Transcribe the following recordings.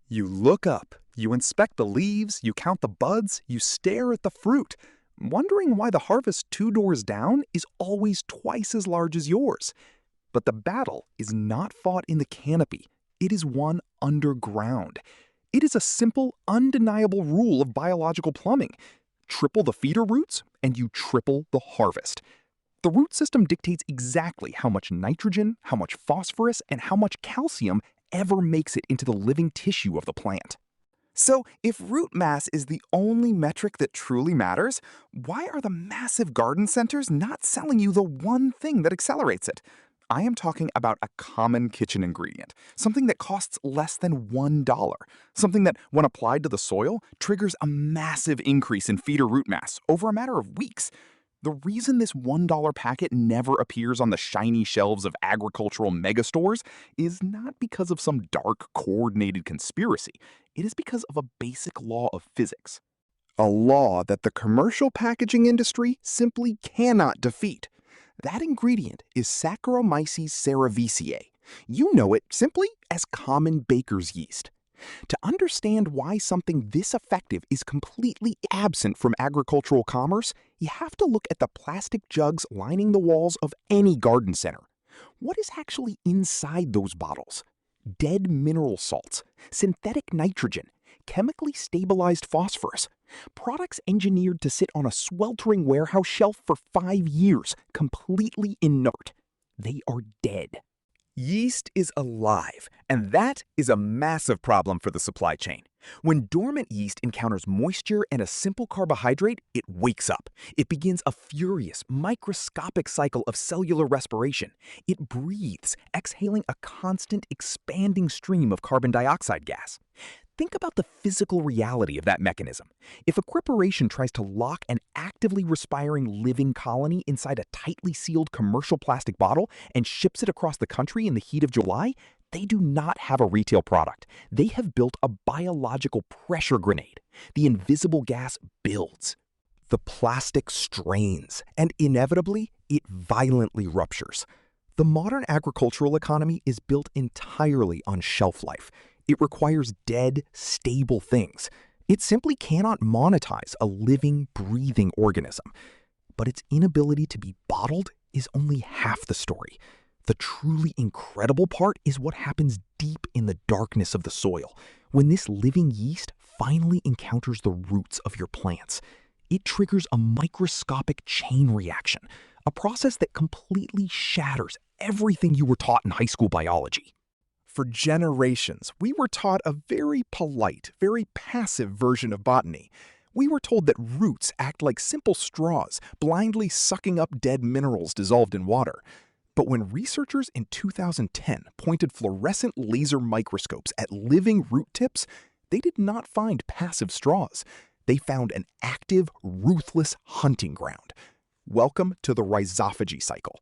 You look up, you inspect the leaves, you count the buds, you stare at the fruit, wondering why the harvest two doors down is always twice as large as yours. But the battle is not fought in the canopy, it is won underground. It is a simple, undeniable rule of biological plumbing. Triple the feeder roots, and you triple the harvest. The root system dictates exactly how much nitrogen, how much phosphorus, and how much calcium ever makes it into the living tissue of the plant. So, if root mass is the only metric that truly matters, why are the massive garden centers not selling you the one thing that accelerates it? I am talking about a common kitchen ingredient, something that costs less than $1, something that, when applied to the soil, triggers a massive increase in feeder root mass over a matter of weeks. The reason this $1 packet never appears on the shiny shelves of agricultural megastores is not because of some dark, coordinated conspiracy. It is because of a basic law of physics. A law that the commercial packaging industry simply cannot defeat. That ingredient is Saccharomyces cerevisiae. You know it simply as common baker's yeast. To understand why something this effective is completely absent from agricultural commerce, you have to look at the plastic jugs lining the walls of any garden center. What is actually inside those bottles? Dead mineral salts, synthetic nitrogen, chemically stabilized phosphorus, products engineered to sit on a sweltering warehouse shelf for 5 years, completely inert. They are dead. Yeast is alive, and that is a massive problem for the supply chain. When dormant yeast encounters moisture and a simple carbohydrate, it wakes up. It begins a furious, microscopic cycle of cellular respiration. It breathes, exhaling a constant, expanding stream of carbon dioxide gas. Think about the physical reality of that mechanism. If a corporation tries to lock an actively respiring living colony inside a tightly sealed commercial plastic bottle and ships it across the country in the heat of July, they do not have a retail product. They have built a biological pressure grenade. The invisible gas builds. The plastic strains, and inevitably, it violently ruptures. The modern agricultural economy is built entirely on shelf life. It requires dead, stable things. It simply cannot monetize a living, breathing organism. But its inability to be bottled is only half the story. The truly incredible part is what happens deep in the darkness of the soil. When this living yeast finally encounters the roots of your plants, it triggers a microscopic chain reaction, a process that completely shatters everything you were taught in high school biology. For generations, we were taught a very polite, very passive version of botany. We were told that roots act like simple straws, blindly sucking up dead minerals dissolved in water. But when researchers in 2010 pointed fluorescent laser microscopes at living root tips, they did not find passive straws. They found an active, ruthless hunting ground. Welcome to the Rhizophagy Cycle.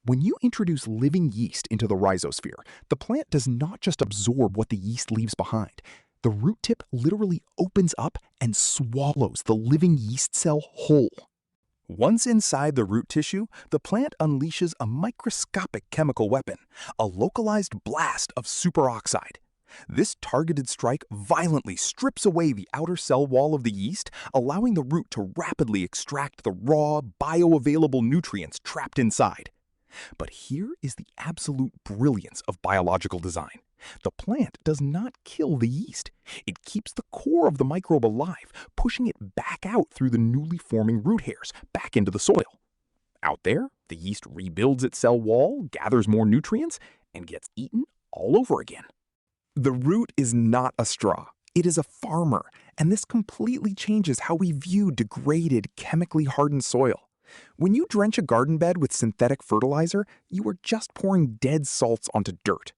When you introduce living yeast into the rhizosphere, the plant does not just absorb what the yeast leaves behind. The root tip literally opens up and swallows the living yeast cell whole. Once inside the root tissue, the plant unleashes a microscopic chemical weapon, a localized blast of superoxide. This targeted strike violently strips away the outer cell wall of the yeast, allowing the root to rapidly extract the raw, bioavailable nutrients trapped inside. But here is the absolute brilliance of biological design. The plant does not kill the yeast. It keeps the core of the microbe alive, pushing it back out through the newly forming root hairs, back into the soil. Out there, the yeast rebuilds its cell wall, gathers more nutrients, and gets eaten all over again. The root is not a straw. It is a farmer, and this completely changes how we view degraded, chemically hardened soil. When you drench a garden bed with synthetic fertilizer, you are just pouring dead salts onto dirt.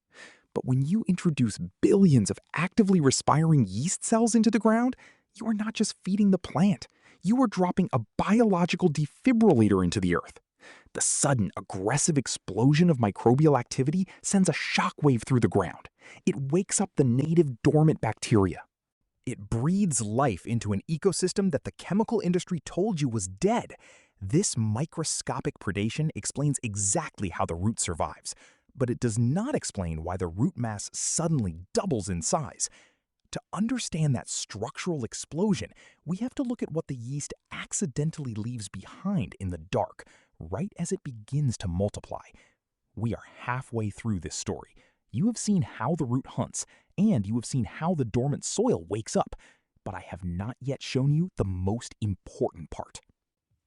But when you introduce billions of actively respiring yeast cells into the ground, you are not just feeding the plant. You are dropping a biological defibrillator into the earth. The sudden, aggressive explosion of microbial activity sends a shockwave through the ground. It wakes up the native dormant bacteria. It breathes life into an ecosystem that the chemical industry told you was dead. This microscopic predation explains exactly how the root survives, but it does not explain why the root mass suddenly doubles in size. To understand that structural explosion, we have to look at what the yeast accidentally leaves behind in the dark, right as it begins to multiply. We are halfway through this story. You have seen how the root hunts, and you have seen how the dormant soil wakes up, but I have not yet shown you the most important part.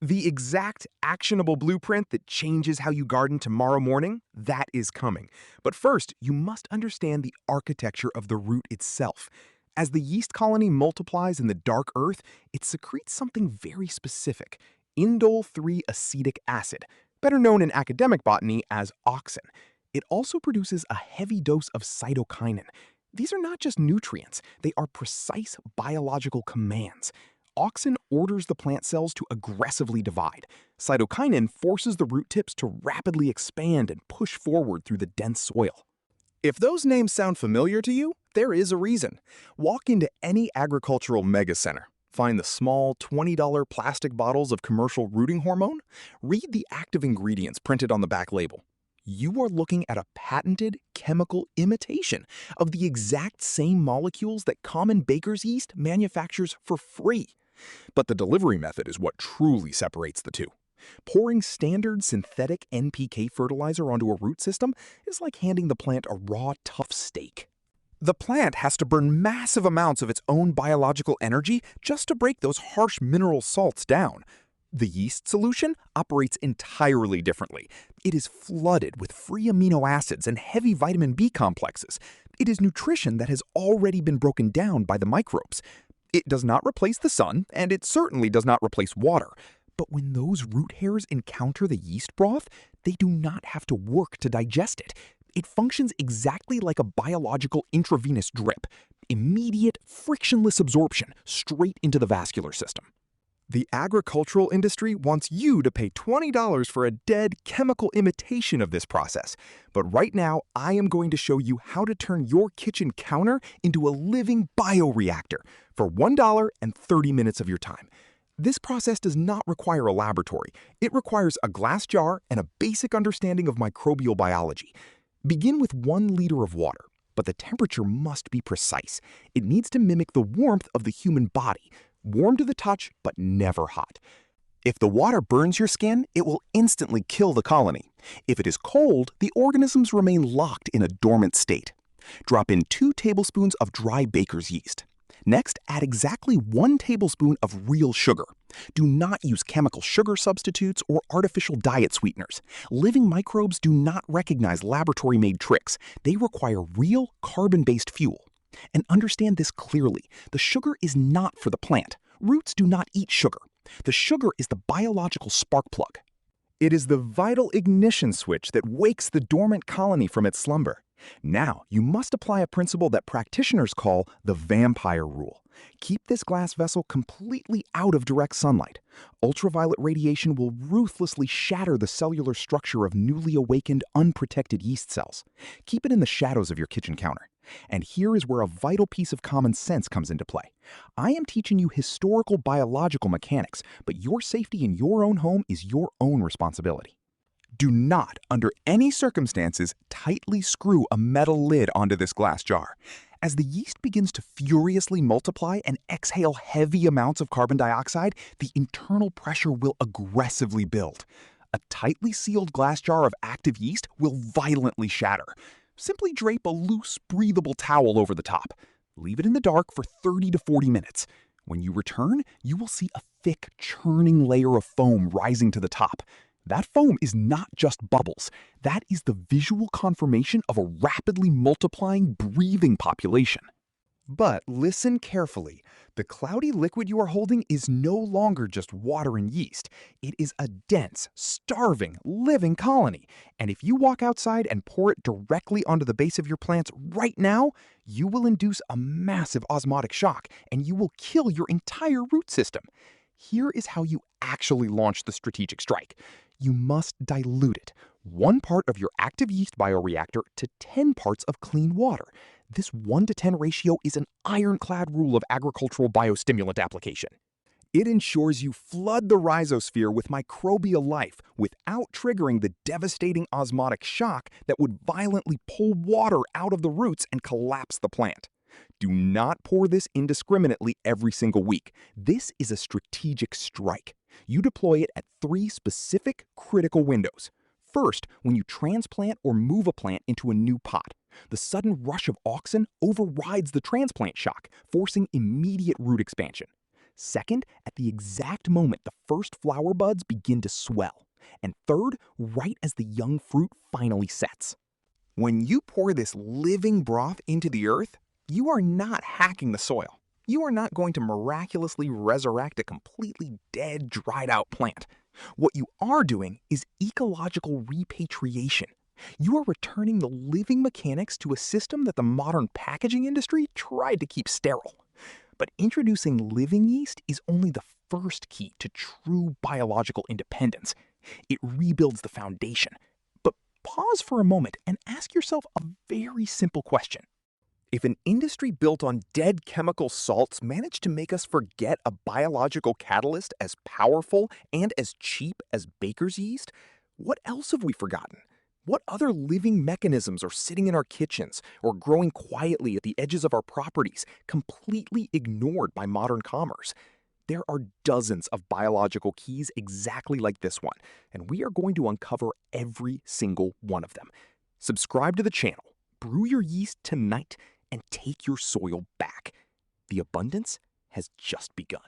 The exact actionable blueprint that changes how you garden tomorrow morning, that is coming. But first, you must understand the architecture of the root itself. As the yeast colony multiplies in the dark earth, it secretes something very specific, indole 3-acetic acid, better known in academic botany as auxin. It also produces a heavy dose of cytokinin. These are not just nutrients, they are precise biological commands. Auxin orders the plant cells to aggressively divide. Cytokinin forces the root tips to rapidly expand and push forward through the dense soil. If those names sound familiar to you, there is a reason. Walk into any agricultural mega center. Find the small $20 plastic bottles of commercial rooting hormone. Read the active ingredients printed on the back label. You are looking at a patented chemical imitation of the exact same molecules that common baker's yeast manufactures for free. But the delivery method is what truly separates the two. Pouring standard synthetic NPK fertilizer onto a root system is like handing the plant a raw, tough steak. The plant has to burn massive amounts of its own biological energy just to break those harsh mineral salts down. The yeast solution operates entirely differently. It is flooded with free amino acids and heavy vitamin B complexes. It is nutrition that has already been broken down by the microbes. It does not replace the sun, and it certainly does not replace water. But when those root hairs encounter the yeast broth, they do not have to work to digest it. It functions exactly like a biological intravenous drip. Immediate, frictionless absorption straight into the vascular system. The agricultural industry wants you to pay $20 for a dead chemical imitation of this process. But right now, I am going to show you how to turn your kitchen counter into a living bioreactor for $1 and 30 minutes of your time. This process does not require a laboratory. It requires a glass jar and a basic understanding of microbial biology. Begin with 1 liter of water, but the temperature must be precise. It needs to mimic the warmth of the human body. Warm to the touch, but never hot. If the water burns your skin, it will instantly kill the colony. If it is cold, the organisms remain locked in a dormant state. Drop in 2 tablespoons of dry baker's yeast. Next, add exactly 1 tablespoon of real sugar. Do not use chemical sugar substitutes or artificial diet sweeteners. Living microbes do not recognize laboratory-made tricks. They require real carbon-based fuel. And understand this clearly, the sugar is not for the plant. Roots do not eat sugar. The sugar is the biological spark plug. It is the vital ignition switch that wakes the dormant colony from its slumber. Now, you must apply a principle that practitioners call the vampire rule. Keep this glass vessel completely out of direct sunlight. Ultraviolet radiation will ruthlessly shatter the cellular structure of newly awakened, unprotected yeast cells. Keep it in the shadows of your kitchen counter. And here is where a vital piece of common sense comes into play. I am teaching you historical biological mechanics, but your safety in your own home is your own responsibility. Do not, under any circumstances, tightly screw a metal lid onto this glass jar. As the yeast begins to furiously multiply and exhale heavy amounts of carbon dioxide, the internal pressure will aggressively build. A tightly sealed glass jar of active yeast will violently shatter. Simply drape a loose, breathable towel over the top. Leave it in the dark for 30 to 40 minutes. When you return, you will see a thick, churning layer of foam rising to the top. That foam is not just bubbles. That is the visual confirmation of a rapidly multiplying, breathing population. But listen carefully. The cloudy liquid you are holding is no longer just water and yeast. It is a dense, starving, living colony. And if you walk outside and pour it directly onto the base of your plants right now, you will induce a massive osmotic shock, and you will kill your entire root system. Here is how you actually launch the strategic strike. You must dilute it. 1 part of your active yeast bioreactor to 10 parts of clean water. This 1-to-10 ratio is an ironclad rule of agricultural biostimulant application. It ensures you flood the rhizosphere with microbial life without triggering the devastating osmotic shock that would violently pull water out of the roots and collapse the plant. Do not pour this indiscriminately every single week. This is a strategic strike. You deploy it at 3 specific critical windows. First, when you transplant or move a plant into a new pot. The sudden rush of auxin overrides the transplant shock, forcing immediate root expansion. Second, at the exact moment the first flower buds begin to swell. And third, right as the young fruit finally sets. When you pour this living broth into the earth, you are not hacking the soil. You are not going to miraculously resurrect a completely dead, dried-out plant. What you are doing is ecological repatriation. You are returning the living mechanics to a system that the modern packaging industry tried to keep sterile. But introducing living yeast is only the first key to true biological independence. It rebuilds the foundation. But pause for a moment and ask yourself a very simple question. If an industry built on dead chemical salts managed to make us forget a biological catalyst as powerful and as cheap as baker's yeast, what else have we forgotten? What other living mechanisms are sitting in our kitchens or growing quietly at the edges of our properties, completely ignored by modern commerce? There are dozens of biological keys exactly like this one, and we are going to uncover every single one of them. Subscribe to the channel, brew your yeast tonight, and take your soil back. The abundance has just begun.